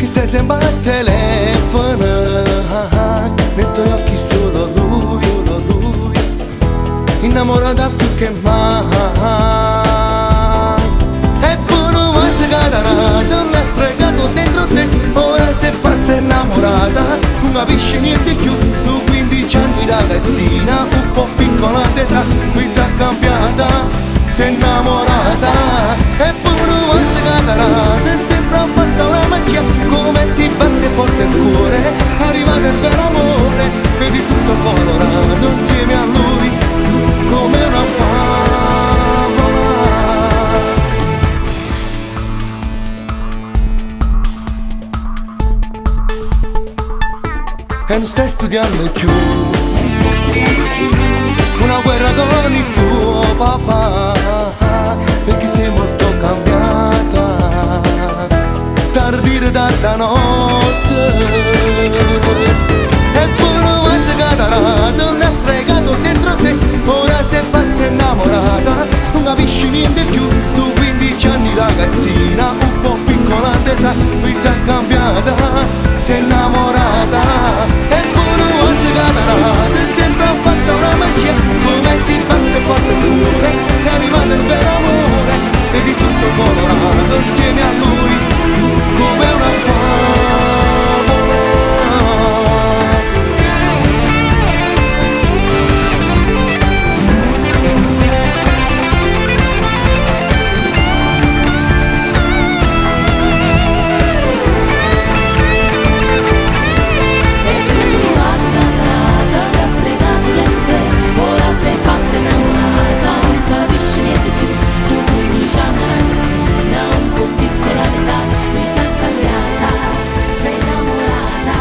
Se sembra al telefono, nei tuoi occhi solo lui, innamorata più che mai. E poi non mai si cadrà, non ha stregato dentro te, ora sei pazza e innamorata, non capisci niente più. Tu 15 anni ragazzina, un po' piccola d'età, vita cambiata, sei innamorata. E poi non mai si cadrà, ti sembra fatta una magia, come ti batte forte il cuore, arriva del vero amore, vedi tutto colorato insieme a lui, come una favola. E non stai studiando più, una guerra con il tuo papà, perché sei molto cambiata, tardi da notte. E poi non vai si cadrà, non ha stregato dentro te, ora sei pazza e innamorata, non capisci niente più. Tu 15 anni ragazzina, un po' piccola d'età, vita cambiata, sei innamorata. E poi non vai si cadrà, ti sembra fatta una magia, come ti batte forte il cuore, è arrivato il vero amore, vedi tutto colorato insieme a lui, come una favola. Ora sei pazza innamorata, non capisci niente più. Tu 15 anni ragazzina, un po' piccola d'età, vita cambiata, sei innamorata.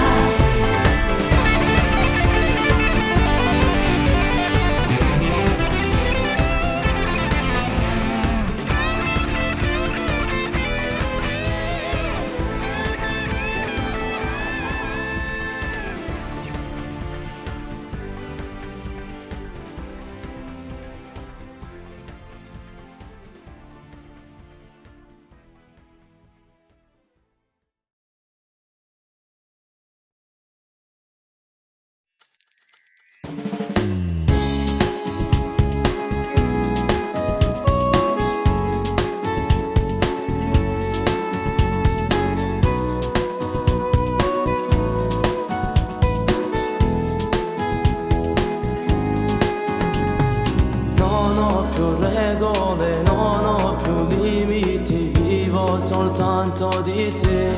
Non ho più regole, non ho più limiti, vivo soltanto di te.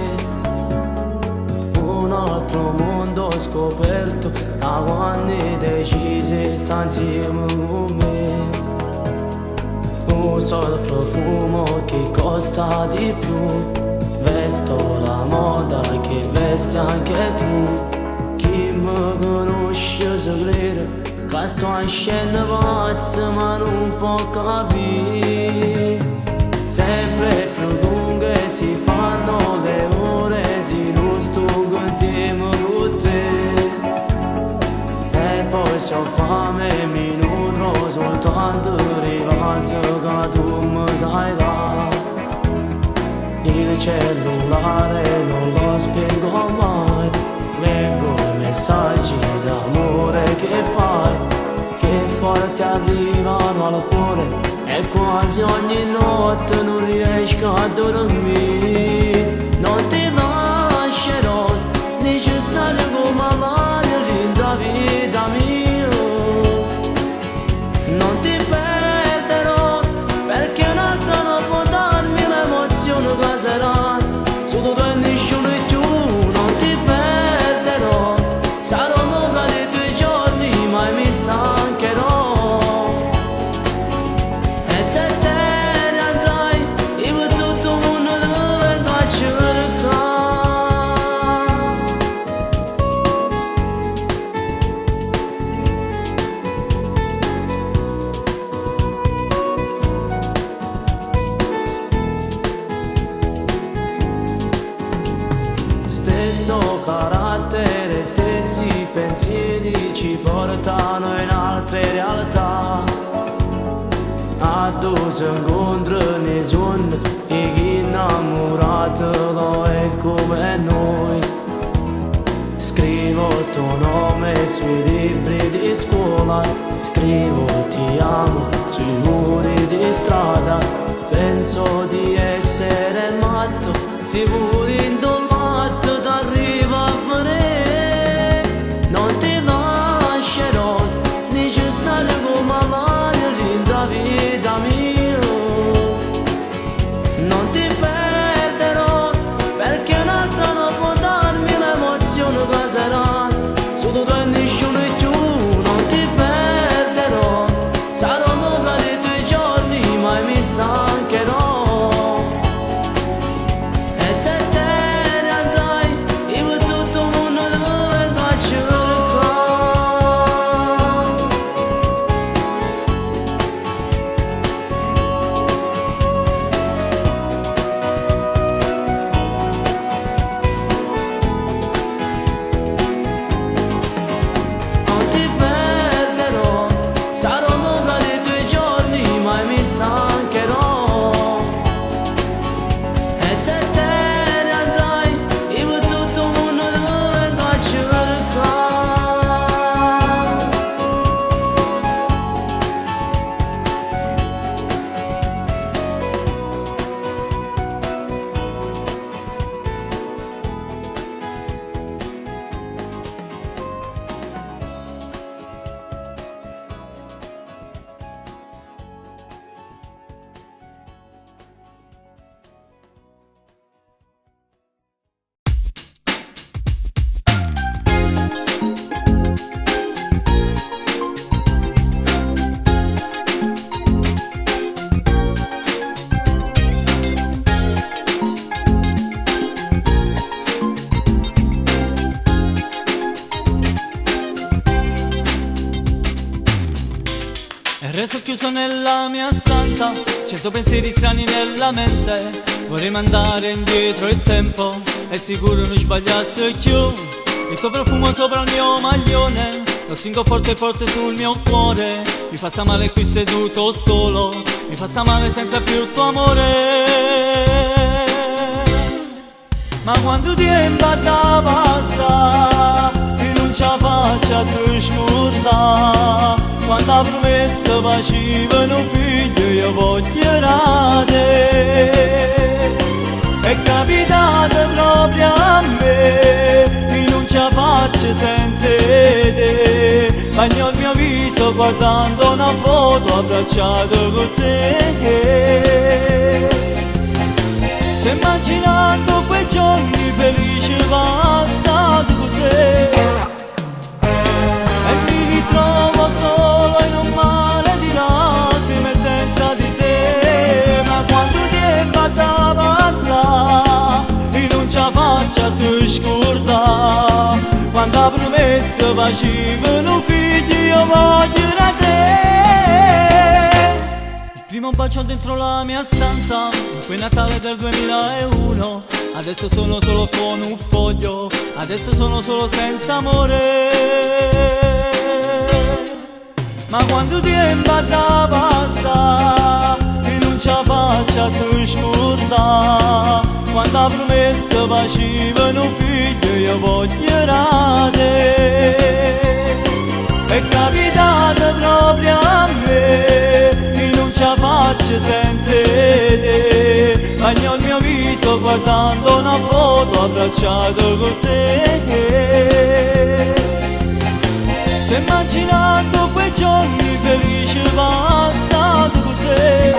Un altro mondo scoperto, da quando decisi sta insieme con me. Uso il profumo che costa di più, vesto la moda che vesti anche tu. Chi mi conosce se crede che sto in scena pazza ma non può capire. Sempre più lunghe si fanno le ore, si non sto insieme con te. E ho fame mi nutro soltanto rivaso che tu mi sai dare. Il cellulare non lo spiego mai, leggo i messaggi d'amore che fai, che forte arrivano al cuore e quasi ogni notte non riesco a dormire. Non ti lascerò, necessario come l'aria della vita mia. Non ti perderò, perché un'altra non può darmi l'emozione che sarà. Su tu e nessuno più, non ti perderò. Sarò l'ombra dei tuoi giorni, mai mi stancherò. E se te ne andrai, io tutto il mondo lo vengo a cercare. Stesso carattere, stessi pensieri ci portano in altre realtà. A due incontri nei sogni e chi innamorato lo è come noi. Scrivo il tuo nome sui libri di scuola, scrivo ti amo sui muri di strada. Penso di essere matto, sicuro indolato d'arriva a vedere. Non ti lascerò, necessario come l'aria della vita mia. Non ti perderò, perché un'altra non può darmi l'emozione che sarà. Su tu e nessuno più, non ti perderò. Sarò l'ombra dei tuoi giorni, mai mi stancherò. E se te ne andrai, io tutto il mondo lo vengo a cercare. Non ti perderò, sarò l'ombra dei tuoi giorni, mai mi stancherò. E se te ne andrai, io tutto il mondo lo vengo a cercare. E resto chiuso nella mia stanza, 100 pensieri strani nella mente. Vorrei mandare indietro il tempo e sicuro non sbagliasse più. Il tuo profumo sopra il mio maglione, lo stringo forte forte sul mio cuore. Mi fa sta male qui seduto solo, mi fa sta male senza più il tuo amore. Ma quando tempo da passa, io non ce la faccio a te scordare. Quando la promessa facevano figlio io voglio te. È capitato proprio a me, io non ce la faccio senza te. Bagno il mio viso guardando una foto abbracciato con te. Sto immaginando quei giorni felici passati con te. E mi ritrovo solo in un mare di lacrime senza di te. Ma quando tempo da passare, io non ce la faccio a te scordare. Quando la promessa facevano figli io voglio da te. Il primo bacio dentro la mia stanza, in quel Natale del 2001. Adesso sono solo con un foglio, adesso sono solo senza amore. ma quando tempo da passa e non ce la faccia tu scordare, quando la promessa facevano figlio io voglio rate, è capitato proprio a me e non ce la faccio senza te, bagno il mio viso guardando una foto abbracciato con te. Sto immaginando quei giorni felici passati con te e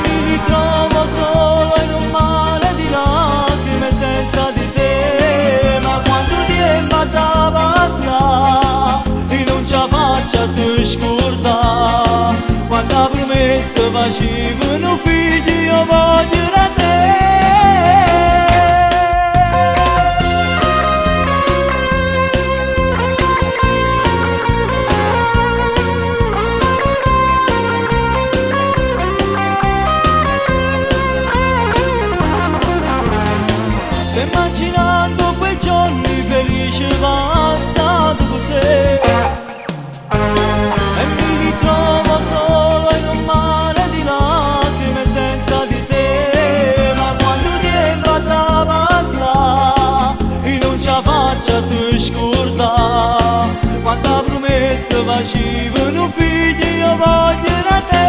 mi ritrovo solo in un mare di lacrime senza di te, ma quando tempo da passa e non ce la faccia tu scordare, quando la promessa facevano figli io voglio da te. Immaginando quei giorni felici passati con te e mi ritrovo solo in un mare di lacrime senza di te, ma quando tempo da passa e non ce la faccia tu scordare, quando la promessa facevano figli io voglio da te.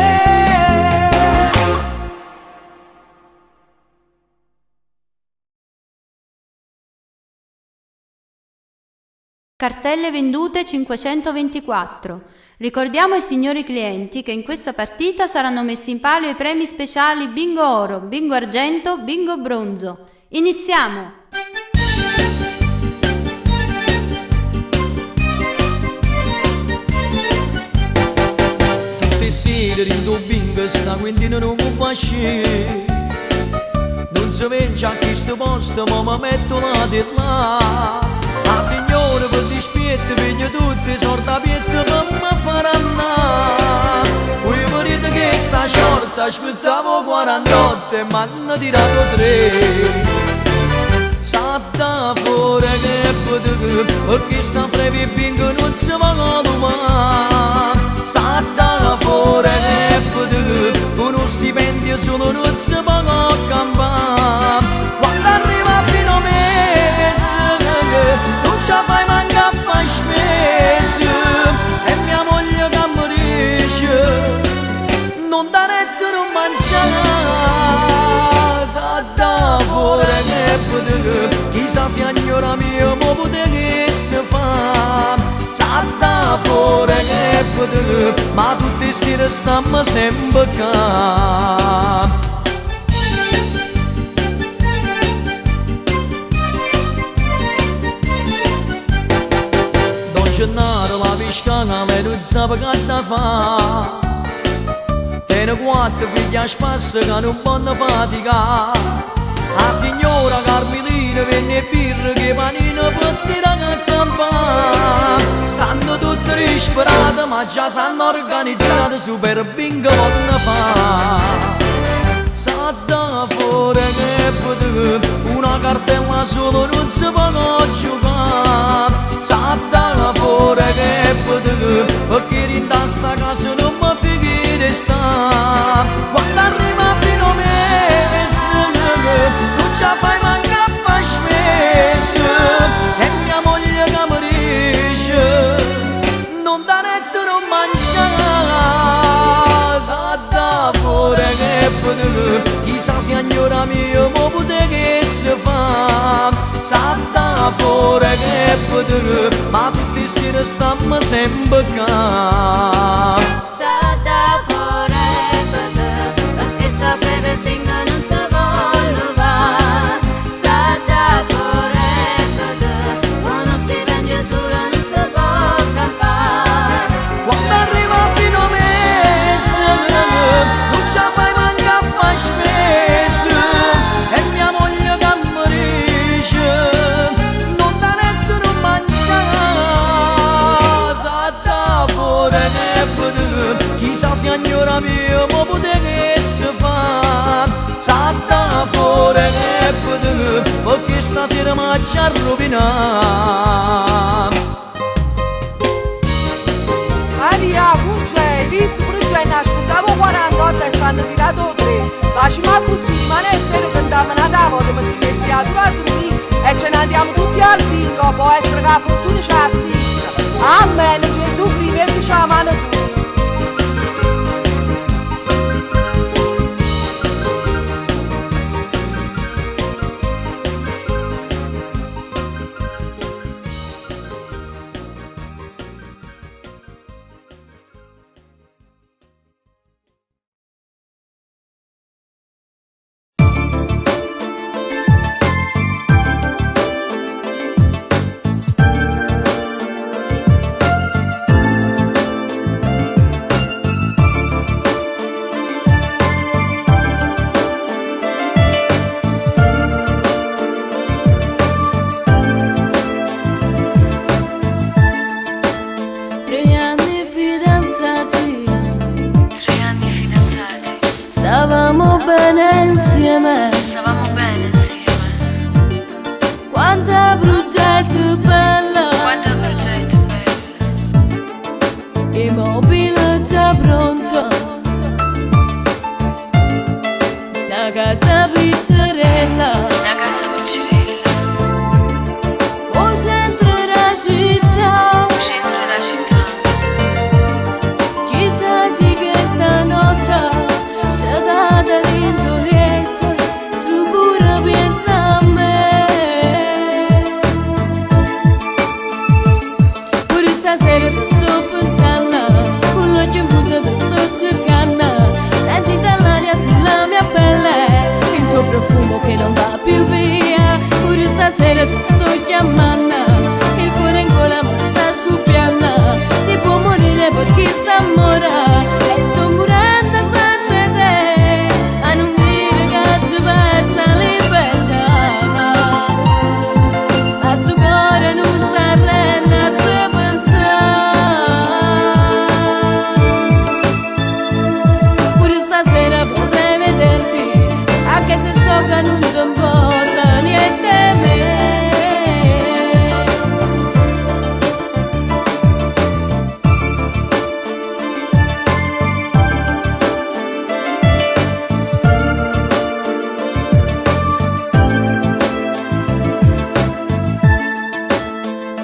Cartelle vendute 524. Ricordiamo ai signori clienti che in questa partita saranno messi in palio i premi speciali Bingo Oro, Bingo Argento, Bingo Bronzo. Iniziamo! Tutte sere in tuo bingo sta quindi non può uscire, non si vede a questo posto ma mi metto là di là. La signora per dispietto piglia tutti i sordi a pietto per mi far andare. Voi volete che sta shorta aspettavo 48 ma hanno tirato 3. Satta fuori che potete perché sta frevi bingo non si va domani. Satta fuori che potete con uno stipendio solo non si va a campare. Quando arriva fino a mese non ci fai manca a fare spese e mia moglie che morisce non da netto non mangiare. Satta fuori che potete chissà se signora mia mo potete che si fa. Satta fuori che potete ma tutti si restammo sempre qua. Gennaro la piscana lei non sapeva che da fa. Tiene 4 figli a spasso che non vanno fatica. La signora Carmelina venne birra che panino per tirare a campare. Stanno tutti disperati ma già s'hanno organizzati super bingo vanno fa. Satta fuori che potete una cartella solo non si può giocare. Satta fuori che potete perché in sta casa non mi fighi di sta. Quando arriva fino a mese non ci fai manca a fare spese e mia moglie che morisce non da netto non mangiare. Satta fuori che potete chissà se signora mia mo potete che si fa. Satta fuori che potete ma tutti si restammo sempre qua. Satta fuori potete perché sta breve bingo non si vuole va. Satta fuori potete uno stipendio solo non si può campare. Quando arriva fino a mese non ci fai manca a fare spese e mia moglie che morisce non da netto non mangiare. Satta fuori che potete chissà se signora mia mo potete che si fa. Satta fuori che potete perché stasera mi ci rovina. andiamo tutti al bingo, può essere che la fortuna ci assista. Amen, Gesù Cristo ci amano tutti. Stavamo bene insieme, quanta progetto bella, il mobile già pronto, la casa pizzerella, o centro della città, chissà sì che stanotte c'è da dentro letto, tu pure pensa a me. Pure stasera ti sto pensando, con l'occhio in fuso ti sto cercando, senti dall'aria sulla mia pelle il tuo profumo che non va più via. Pure stasera ti sto chiamando, il cuore in gola mi sta scoppiando, si può morire per chi sta amore, e sto morendo senza te, a non dire che ci persa libertà, ma sto cuore non si arrende a te pensare. Pure stasera vorrei vederti, anche se so che non ti importa niente a me.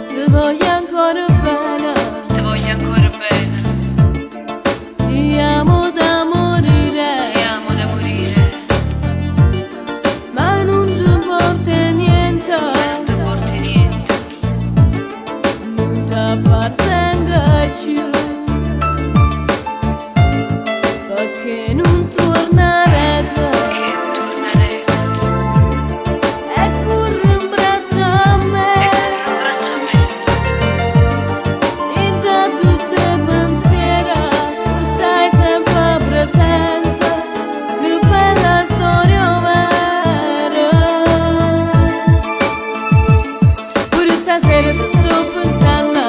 Ti voglio ancora bene, ti amo da morire, ma non ti porta niente, non ti appartenga più, perché non tornerete, e corri in braccio a me, in te tutte pensiera, tu stai sempre presente, che bella storia vera. Pure stasera ti sto pensando,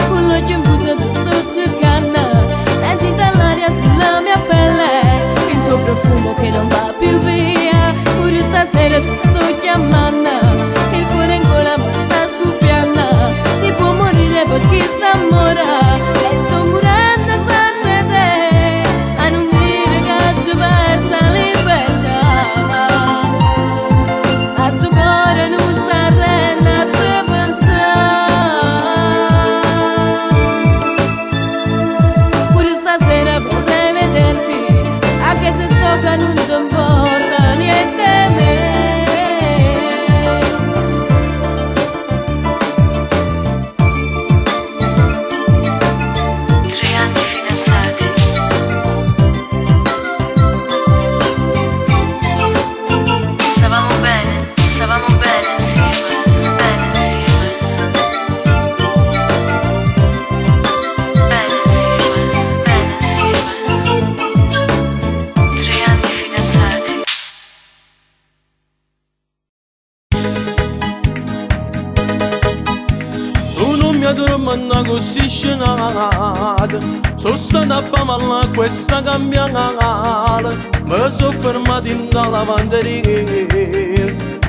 con l'occhio in fuso ti sto cercando, senti dall'aria sulla mia pelle il tuo profumo che non va più via. Pure stasera ti sto chiamando, il cuore in gola mi sta scoppiando, si può morire per chi sta amore, e sto morendo senza te, a non dire che ci persa libertà, ma sto cuore non si arrende a te pensare. Pure stasera vorrei vederti, anche se so che non ti importa niente a me. Dormendo così scenata, sono stata a pamalla questa cambiata, mi sono fermato in una lavanderia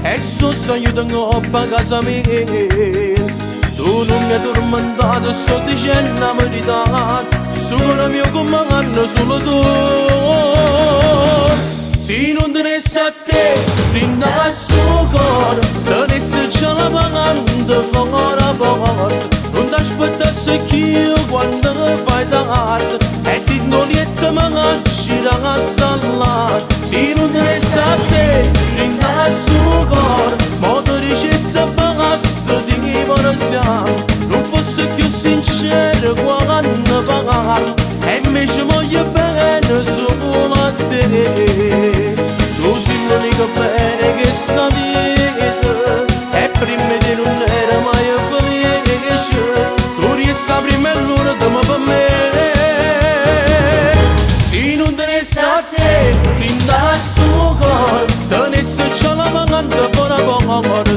e sono aiutato in coppa a casa mia. Tu non mi hai tormentato, sto dicendo la verità, solo il mio comando solo tu. Se non te ne sa te, brinda al suo cuore, tenesse già la pagando fora porta. Non aspettasse che io quando fai tardi e ti non lieta manacci la salata. Se non te sa te, rinda su cor, ma ti dicesse pagasse di chi vuole siamo. Non fosse più sincero quando parlo e invece voglio bene solo a te. Tu sei l'unico bene che sta vita e prima di non era mai felice. Tu riesci a prima l'ora di me per me. Se non te ne sa te, rinda su cor, tenesse già la pagando fuori porta.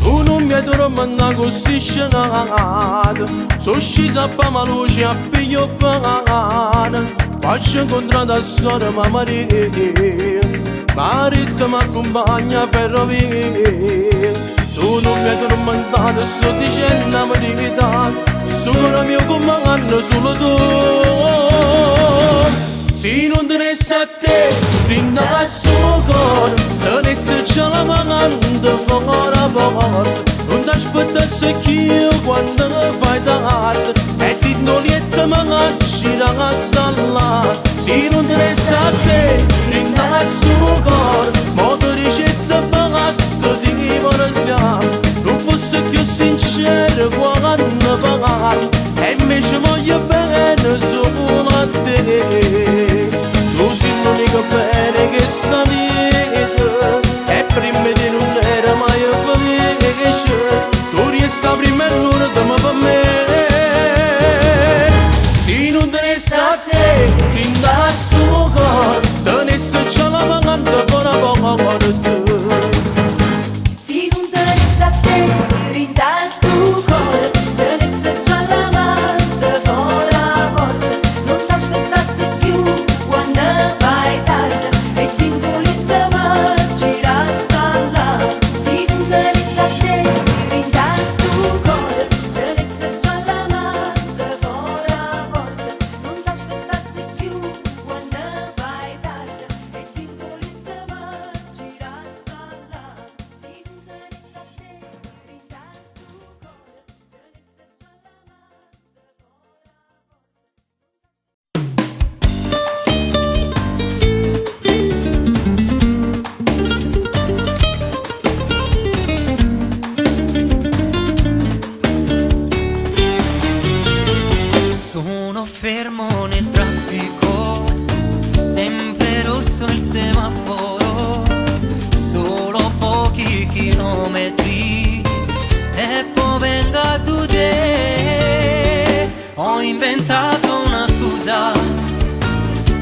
Tu non mi adoro ma non così scenato. Sono scesa per la luce a piglio pane. Faccio incontrare a sora ma marito mi accompagna a ferrovia. Tu non mi adoro mandato, sto dicendo la verità. Solo mio comando, solo tu. Se non te ne sa te, rinda su cor, tenesse già la pagando fora porta. Non ti aspettasse che io quando fai tardi e ti non lieta manacci la salata. Se non te ne sa te, rinda su cor, ma ti dicesse pagasse di chi vuole siamo. Non fosse più sincero quando parlo e invece voglio bene solo a te. Tu sei l'unico bene che sta vita e prima di non era mai felice. Tu riesci a prima l'ora di me per me. Se non te ne sa te, rinda su cor, tenesse già la pagando fuori porta. Si non te ne sa te, rinda su cor, tenesse già la pagando fuori porta. Non t'aspettasse più quando fai tardi e ti involita ma gira sta là. Si non te ne sa te, rinda su cor, tenesse già la pagando fuori porta. Non t'aspettasse più quando fai tardi e ti involita ma gira sta là. Si non te ne sa te, rinda su cor, tenesse già la Sono fermo nel traffico, sempre rosso il semaforo, solo pochi chilometri e poi venga tu te. Ho inventato una scusa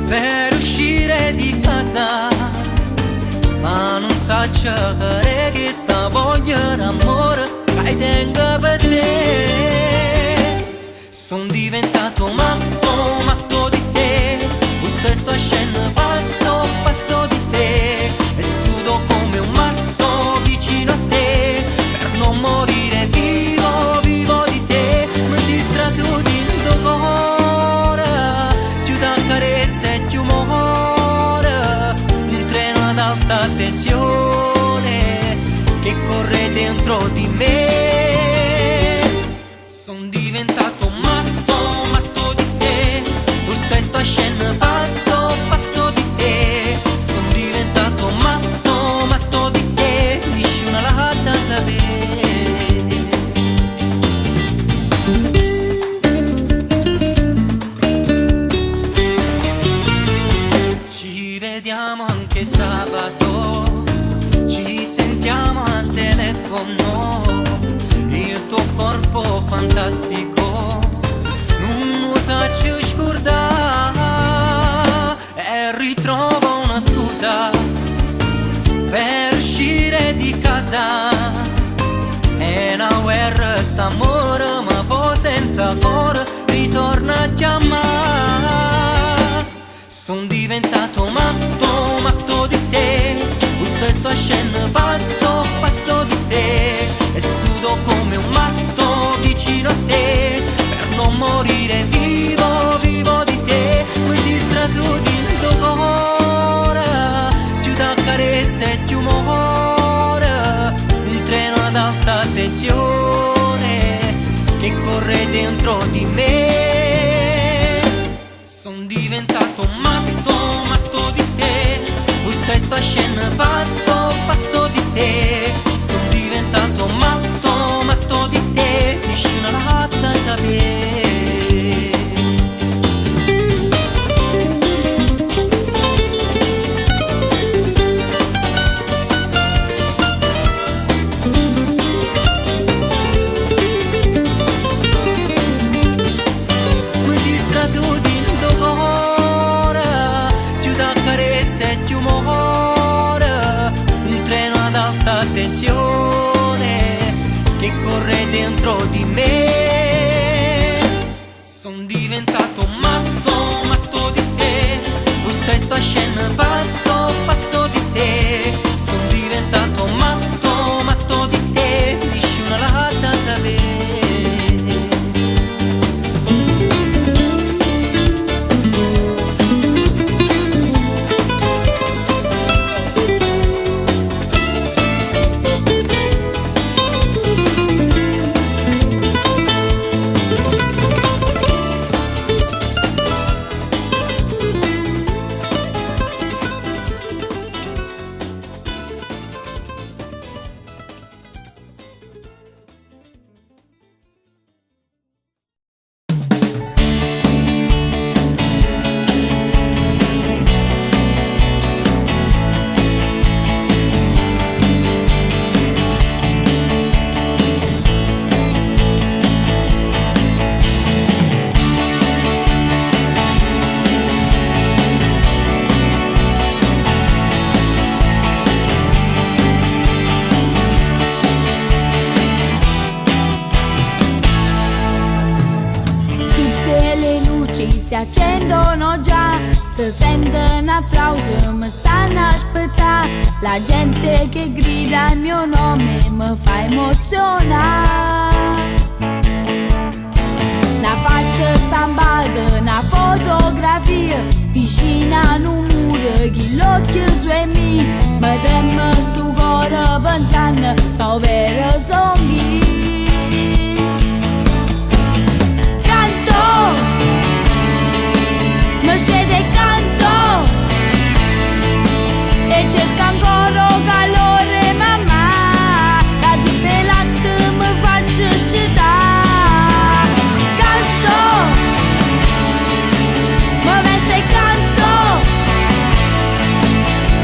per uscire di casa, ma non saccio che sta voglia d'amore che tengo per te. Son diventato matto, matto di te, questo sto scendo pazzo, pazzo di te, e sudo come un matto vicino a te, per non morire vivo, vivo di te. Mi si trasudendo cuore, più da carezza e più umore, un treno ad alta tensione che corre dentro di me. Son diventato matto, matto di te, sto scendo pazzo, pazzo di te. Son diventato matto, matto di te, dici una latta sapere. Ci vediamo anche sabato, ci sentiamo al telefono, il tuo corpo fantastico non lo saccio scordare, e ritrovo una scusa per uscire di casa. È una guerra st'amore, ma poi senza cuore ritorna a chiamare. Son diventato matto, matto di te, sto scendo pazzo, pazzo di te, e sudo come un matto vicino a te, per non morire vivo, vivo di te. Mi si trasudendo cuore, più da carezza e più ad alta tensione che corre dentro di me. Son diventato matto, matto di te, usai sto scena pazzo, pazzo di te. Son diventato matto, matto di te, nessuno l'ha da sapere. Che corre dentro di me. Son diventato matto, matto di te, usai sto scena pazzo, pazzo di te. Son diventato matto, matto di te, nessuno l'ha da sapere. Si accendono già, si sente un applauso, mi stanno a aspettare. La gente che grida il mio nome mi fa emozionare. Una faccia stampata, una fotografia vicina a un muro, che l'occhio su è mio. Mi trema sto cuore pensando che vero sono io. Canto! Mi scende il canto e cerco ancora calore, mamma, che bellante mi faccio scitare. Canto, mi veste il canto,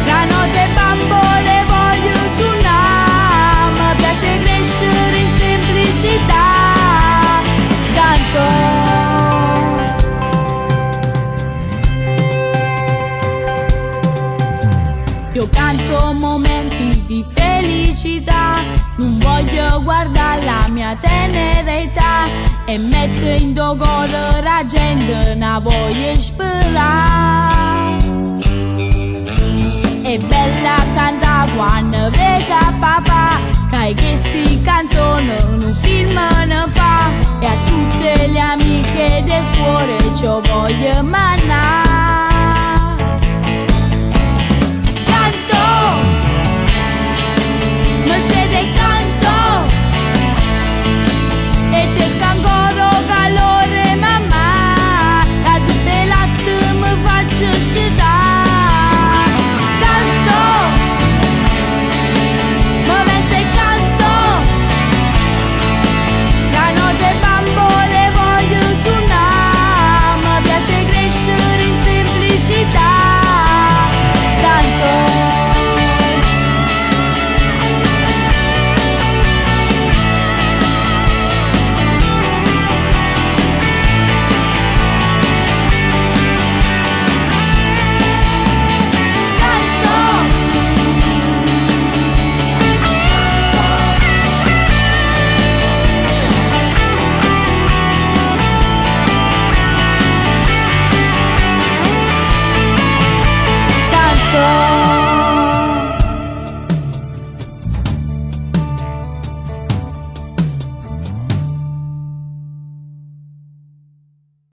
la notte bambole voglio suonare, mi piace crescere in semplicità. Canto. Io canto momenti di felicità, non voglio guardare la mia tenera età e metto in cuore la gente, non voglio sperare. È bella cantare quando vega papà, che queste canzoni